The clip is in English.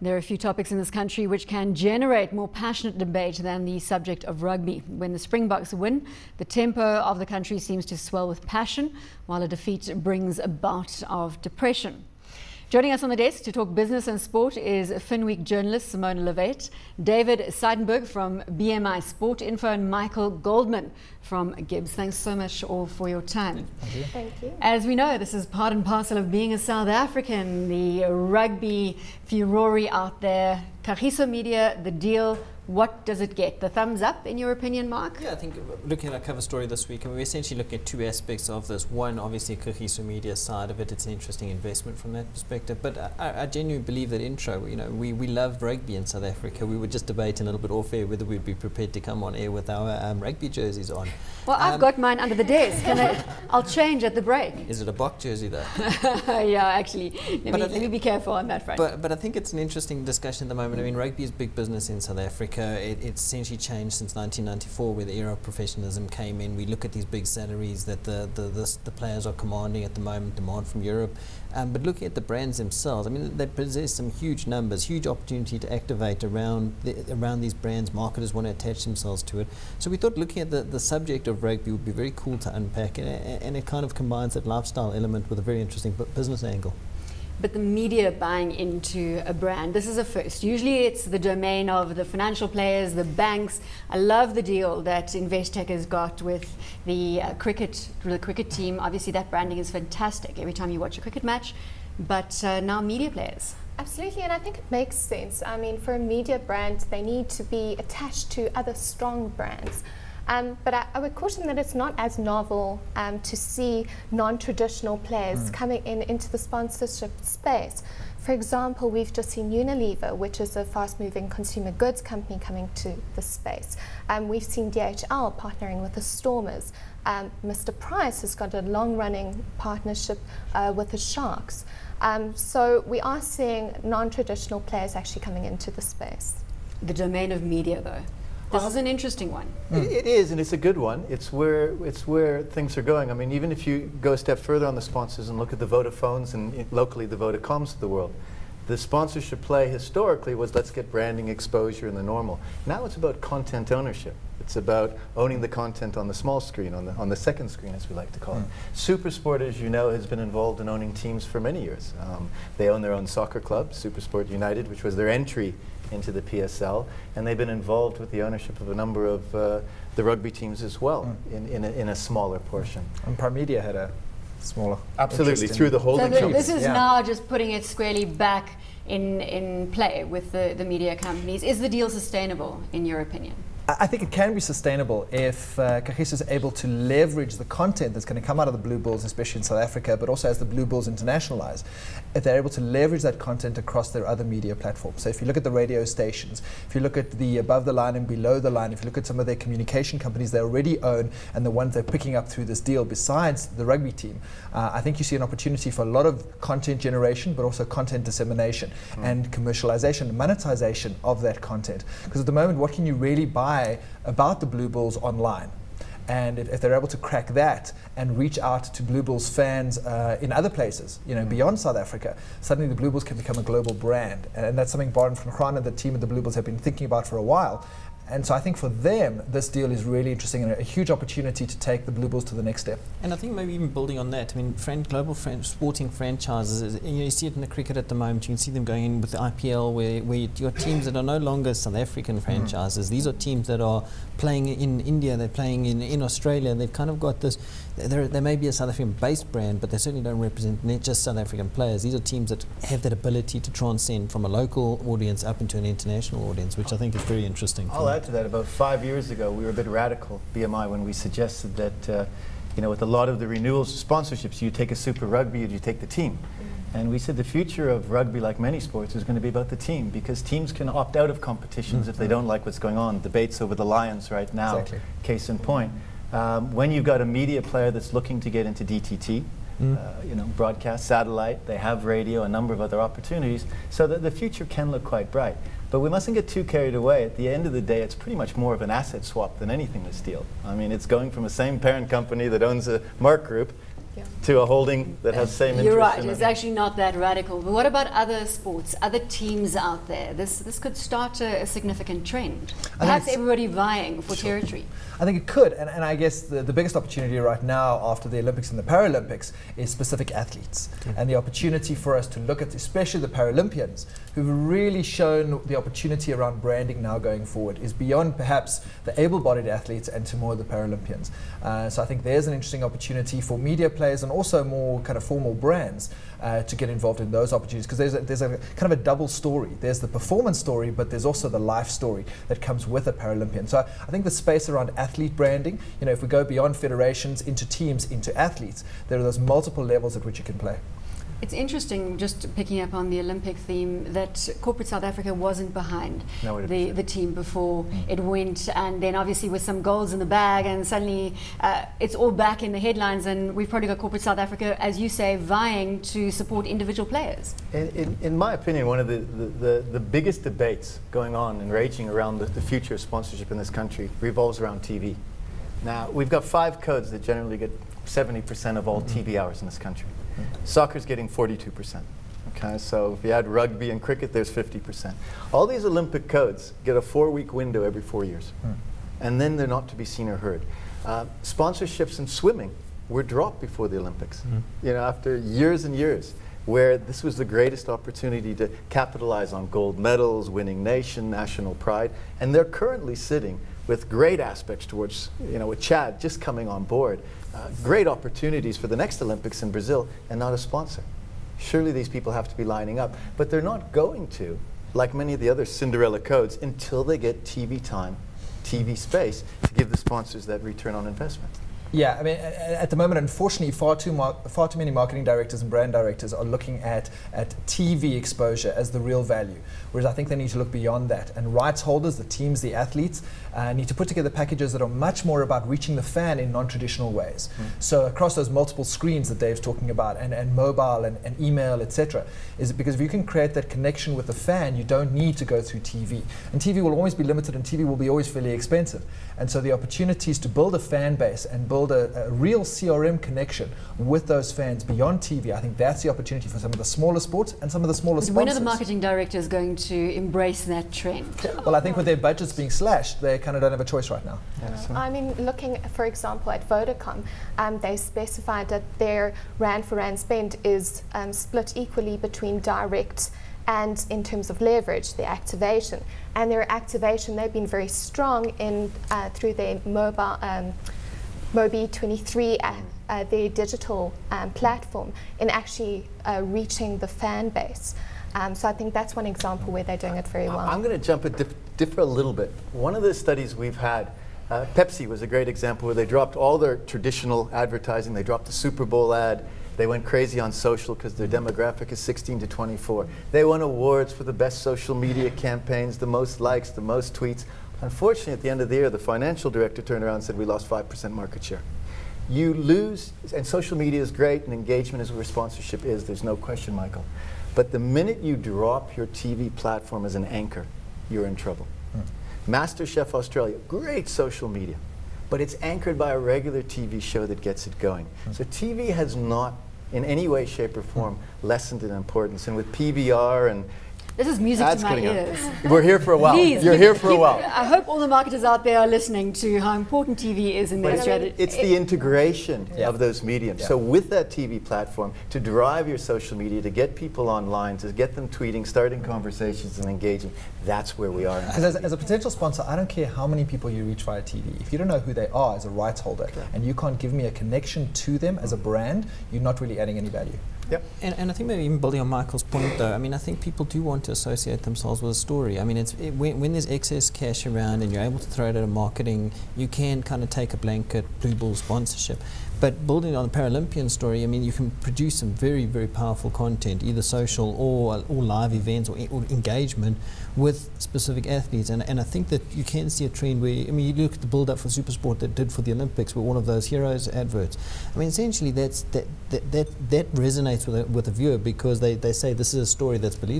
There are a few topics in this country which can generate more passionate debate than the subject of rugby. When the Springboks win, the tempo of the country seems to swell with passion, while a defeat brings a bout of depression. Joining us on the desk to talk business and sport is Finweek journalist Simona Levet, David Sidenberg from BMI Sport Info, and Michael Goldman from GIBS. Thanks so much all for your time. Thank you. Thank you. As we know, this is part and parcel of being a South African, the rugby furore out there. Kagiso Media, the deal, what does it get? The thumbs up, in your opinion, Mark? Yeah, I think looking at our cover story this week, and we're essentially looking at two aspects of this. One, obviously, Kagiso Media side of it. It's an interesting investment from that perspective. But I genuinely believe that intro, we love rugby in South Africa. We were just debating a little bit off air whether we'd be prepared to come on air with our rugby jerseys on. Well, I've got mine under the desk. I'll change at the break. Is it a Bok jersey though? Yeah, actually. Let me be careful on that front. But I think it's an interesting discussion at the moment. I mean, rugby is big business in South Africa. It's essentially changed since 1994, where the era of professionalism came in. We look at these big salaries that the players are commanding at the moment, demand from Europe. But looking at the brands themselves, I mean, they possess some huge numbers, huge opportunity to activate around these brands. Marketers want to attach themselves to it. So we thought looking at the subject of rugby would be very cool to unpack, and it kind of combines that lifestyle element with a very interesting business angle. But the media buying into a brand, this is a first. Usually it's the domain of the financial players, the banks. I love the deal that Investec has got with the cricket team. Obviously that branding is fantastic every time you watch a cricket match, but now media players. Absolutely, and I think it makes sense. I mean, for a media brand, they need to be attached to other strong brands. But I would caution that it's not as novel to see non-traditional players coming into the sponsorship space. For example, we've just seen Unilever, which is a fast-moving consumer goods company, coming to the space. We've seen DHL partnering with the Stormers. Mr. Price has got a long-running partnership with the Sharks. So we are seeing non-traditional players actually coming into the space. The domain of media, though. This is an interesting one. It is, and it's a good one. It's where things are going. I mean, even if you go a step further on the sponsors and look at the Vodafones and locally the Vodacoms of the world, the sponsorship play historically was let's get branding exposure in the normal. Now it's about content ownership. It's about owning the content on the small screen, on the second screen, as we like to call it. Supersport, as you know, has been involved in owning teams for many years. They own their own soccer club, Supersport United, which was their entry into the PSL, and they've been involved with the ownership of a number of the rugby teams as well, in a smaller portion. And Prime Media had a smaller. Absolutely, through the holding so company. this is now just putting it squarely back in play with the media companies. Is the deal sustainable, in your opinion? I think it can be sustainable if Kagiso is able to leverage the content that's going to come out of the Blue Bulls, especially in South Africa, but also as the Blue Bulls internationalize, if they're able to leverage that content across their other media platforms. So if you look at the radio stations, if you look at the above the line and below the line, if you look at some of their communication companies they already own and the ones they're picking up through this deal besides the rugby team, I think you see an opportunity for a lot of content generation, but also content dissemination and commercialization, monetization of that content. Because at the moment, what can you really buy about the Blue Bulls online? And if they're able to crack that and reach out to Blue Bulls fans in other places, beyond South Africa, suddenly the Blue Bulls can become a global brand. And that's something Bronwyn van Graan and the team at the Blue Bulls have been thinking about for a while. And so I think for them, this deal is really interesting and a huge opportunity to take the Blue Bulls to the next step. And I think maybe even building on that, I mean, global sporting franchises, you see it in the cricket at the moment. You can see them going in with the IPL, where you've got teams that are no longer South African franchises. These are teams that are playing in India, they're playing in Australia. They've kind of got this, they may be a South African-based brand, but they certainly don't represent just South African players. These are teams that have that ability to transcend from a local audience up into an international audience, which I think is very interesting. I'll add to that. About 5 years ago, we were a bit radical, BMI, when we suggested that, with a lot of the renewals sponsorships, you take a Super Rugby or you take the team. And we said the future of rugby, like many sports, is going to be about the team, because teams can opt out of competitions if they don't like what's going on. Debates over the Lions right now, case in point. When you've got a media player that's looking to get into DTT, broadcast, satellite, they have radio, a number of other opportunities, so that the future can look quite bright. But we mustn't get too carried away. At the end of the day, it's pretty much more of an asset swap than anything, this deal. I mean, it's going from the same parent company that owns a Mark Group to a holding that has same interest. You're right, in it's it. actually not that radical. But what about other sports, other teams out there? This could start a significant trend. Perhaps everybody vying for territory. I think it could, and I guess the biggest opportunity right now after the Olympics and the Paralympics is specific athletes, and the opportunity for us to look at especially the Paralympians who've really shown the opportunity around branding now going forward is beyond perhaps the able-bodied athletes and to more of the Paralympians. So I think there's an interesting opportunity for media players and also more kind of formal brands to get involved in those opportunities, because there's a kind of a double story. There's the performance story, but there's also the life story that comes with a Paralympian. So I think the space around athlete branding, you know, if we go beyond federations into teams, into athletes, there are those multiple levels at which you can play. It's interesting, just picking up on the Olympic theme, that corporate South Africa wasn't behind the team before it went, and then obviously with some goals in the bag, and suddenly it's all back in the headlines, and we've probably got corporate South Africa, as you say, vying to support individual players. In my opinion, one of the biggest debates going on and raging around the future of sponsorship in this country revolves around TV. Now, we've got 5 codes that generally get 70% of all TV hours in this country. Soccer's getting 42%. Okay, so if you add rugby and cricket, there's 50%. All these Olympic codes get a 4-week window every 4 years, and then they're not to be seen or heard. Sponsorships in swimming were dropped before the Olympics. You know, after years and years, where this was the greatest opportunity to capitalize on gold medals, winning nation, national pride, and they're currently sitting with great aspects towards, you know, with Chad just coming on board. Great opportunities for the next Olympics in Brazil, and not a sponsor. Surely these people have to be lining up, but they're not going to, like many of the other Cinderella codes, until they get TV time, TV space to give the sponsors that return on investment. Yeah, I mean, at the moment, unfortunately, far too many marketing directors and brand directors are looking at TV exposure as the real value, whereas I think they need to look beyond that. And rights holders, the teams, the athletes, need to put together packages that are much more about reaching the fan in non-traditional ways. So across those multiple screens that Dave's talking about, and mobile and email, etc., is because if you can create that connection with the fan, you don't need to go through TV. And TV will always be limited, and TV will be always fairly expensive. And so the opportunities to build a fan base and build a real CRM connection with those fans beyond TV, I think that's the opportunity for some of the smaller sports and some of the smaller sponsors. When are the marketing directors going to embrace that trend? Well, I think with their budgets being slashed, they kind of don't have a choice right now. I mean, looking, for example, at Vodacom, they specified that their rand for rand spend is split equally between direct and in terms of leverage, their activation. And their activation, they've been very strong in through their mobile Mobi23, their digital platform, in actually reaching the fan base. So I think that's one example where they're doing it very well. I'm going to jump differ a little bit. One of the studies we've had, Pepsi was a great example where they dropped all their traditional advertising. They dropped the Super Bowl ad. They went crazy on social because their demographic is 16 to 24. They won awards for the best social media campaigns, the most likes, the most tweets. Unfortunately, at the end of the year, the financial director turned around and said, we lost 5% market share. You lose, and social media is great, and engagement is where sponsorship is, there's no question, Michael. But the minute you drop your TV platform as an anchor, you're in trouble. MasterChef Australia, great social media, but it's anchored by a regular TV show that gets it going. So TV has not, in any way, shape, or form, lessened in importance. And with PVR and this is music to my ears. We're here for a while. Please, you're here for a while. I hope all the marketers out there are listening to how important TV is in their strategy. It's the integration of those mediums. So with that TV platform, to drive your social media, to get people online, to get them tweeting, starting conversations and engaging, that's where we are. Because as a potential sponsor, I don't care how many people you reach via TV. If you don't know who they are as a rights holder, and you can't give me a connection to them as a brand, you're not really adding any value. Yep. And I think maybe even building on Michael's point though, I mean, I think people do want to associate themselves with a story. I mean, when there's excess cash around and you're able to throw it at a marketing, you can kind of take a blanket Blue Bull sponsorship. But building on the Paralympian story, I mean, you can produce some very, very powerful content, either social or live events or engagement with specific athletes. And I think that you can see a trend where, I mean, you look at the build-up for Supersport that did for the Olympics with one of those Heroes adverts. I mean, essentially that resonates with a viewer because they say this is a story that's believable.